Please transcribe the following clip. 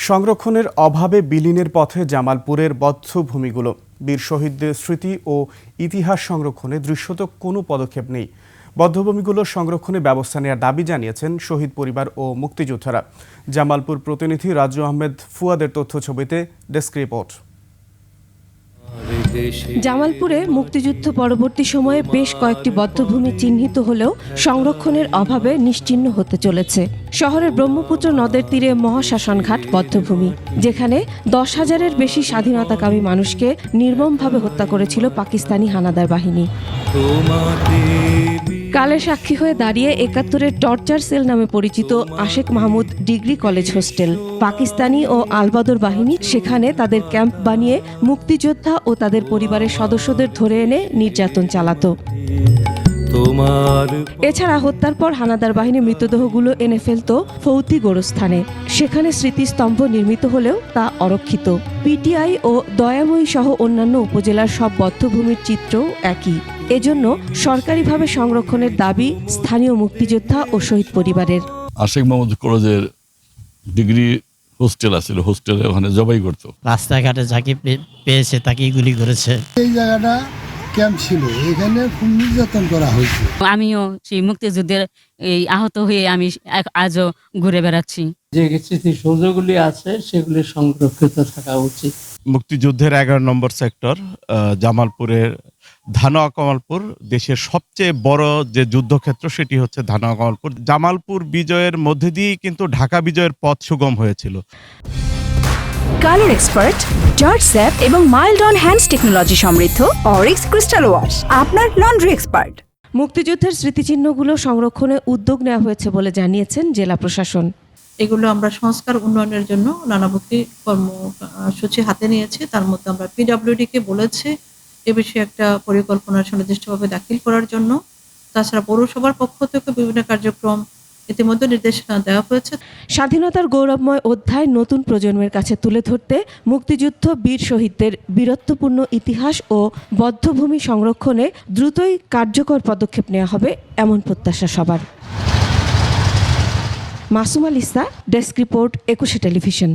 সংরক্ষণের অভাবে বিলীনের পথে জামালপুরের বধ্যভূমিগুলো। বীর শহীদদের স্মৃতি ও ইতিহাস সংরক্ষণে দৃশ্যত কোনো পদক্ষেপ নেই। বধ্যভূমিগুলো সংরক্ষণে ব্যবস্থা নেওয়ার দাবি জানিয়েছেন শহীদ পরিবার ও মুক্তিযোদ্ধারা। জামালপুর প্রতিনিধি রাজু আহমেদ ফুয়াদের তথ্য ছবিতে ডেস্ক রিপোর্ট। জামালপুরে মুক্তিযুদ্ধ পরবর্তী সময়ে বেশ কয়েকটি বধ্যভূমি চিহ্নিত হলেও সংরক্ষণের অভাবে নিশ্চিহ্ন হতে চলেছে। শহরের ব্রহ্মপুত্র নদের তীরে মহাশ্মশানঘাট বধ্যভূমি, যেখানে 10,000-এর বেশি স্বাধীনতাকামী মানুষকে নির্মমভাবে হত্যা করেছিল পাকিস্তানি হানাদার বাহিনী। কালের সাক্ষী হয়ে দাঁড়িয়ে 71-এর টর্চার সেল নামে পরিচিত Ashek Mahmud degree college hostel. Pakistani ও আলবদর বাহিনী সেখানে তাদের ক্যাম্প বানিয়ে মুক্তিযোদ্ধা ও তাদের পরিবারের সদস্যদের ধরে এনে নির্যাতন চালাতো। এছাড়া হত্যার পর হানাদার বাহিনী মৃতদেহগুলো এনে ফেলত ফৌতি গোরস্থানে। সেখানে স্মৃতিস্তম্ভ নির্মিত হলেও তা অরক্ষিত। পিটিআই ও দয়াময়ী সহ অন্যান্য উপজেলার সব বধ্যভূমির চিত্রও একই। এজন্য সরকারিভাবে সংরক্ষণের দাবি স্থানীয় মুক্তিযোদ্ধা ও শহীদ পরিবারের। আশেক মাহমুদ কলেজের ডিগ্রি হোস্টেল আছে, হোস্টেলে ওখানে জবাই করতো। রাস্তাঘাটে যাকে পেয়েছে তাকেই গুলি করেছে। এই জায়গাটা ক্যাম্প ছিল, এখানে খুব নির্যাতন করা হয়েছে। আমিও সেই মুক্তিযুদ্ধের এই আহত হয়ে আমি আজও ঘুরে বেড়াচ্ছি। যে স্মৃতিসৌধগুলি আছে সেগুলি সংরক্ষিত থাকা উচিত। মুক্তিযুদ্ধের 11 নম্বর সেক্টর জামালপুরের ধানোয়া কামালপুর দেশের সবচেয়ে বড় যে যুদ্ধক্ষেত্র, সেটি হচ্ছে ধানোয়া কামালপুর। জামালপুর বিজয়ের মধ্যে দিয়েই কিন্তু ঢাকা বিজয়ের পথ সুগম হয়েছিল। কালার এক্সপার্ট, জর্জ স্যাপ এবং মাইল্ড অন হ্যান্ডস টেকনোলজি সমৃদ্ধ অরিক্স ক্রিস্টাল ওয়াশ আপনার লন্ড্রি এক্সপার্ট। মুক্তিযুদ্ধের স্মৃতিচিহ্নগুলো সংরক্ষণে উদ্যোগ নেওয়া হয়েছে বলে জানিয়েছেন জেলা প্রশাসন। এগুলো আমরা সংস্কার উন্নয়নের জন্য নানামুখী কর্মসূচি হাতে নিয়েছি। তার মধ্যে আমরা পিডব্লিউডি-কে বলেছি এ বিষয়ে একটা পরিকল্পনা সুনির্দিষ্টভাবে দাখিল করার জন্য। তাছাড়া পৌরসভার পক্ষ থেকে বিভিন্ন কার্যক্রম ইতিমধ্যে নির্দেশনা দেওয়া হয়েছে। স্বাধীনতার গৌরবময় অধ্যায় নতুন প্রজন্মের কাছে তুলে ধরতে মুক্তিযুদ্ধ বীর শহীদদের বীরত্বপূর্ণ ইতিহাস ও বধ্যভূমি সংরক্ষণে দ্রুতই কার্যকর পদক্ষেপ নেওয়া হবে, এমন প্রত্যাশা সবার। মাসুম আল ইসা, ডেস্ক রিপোর্ট, 21 টেলিভিশন।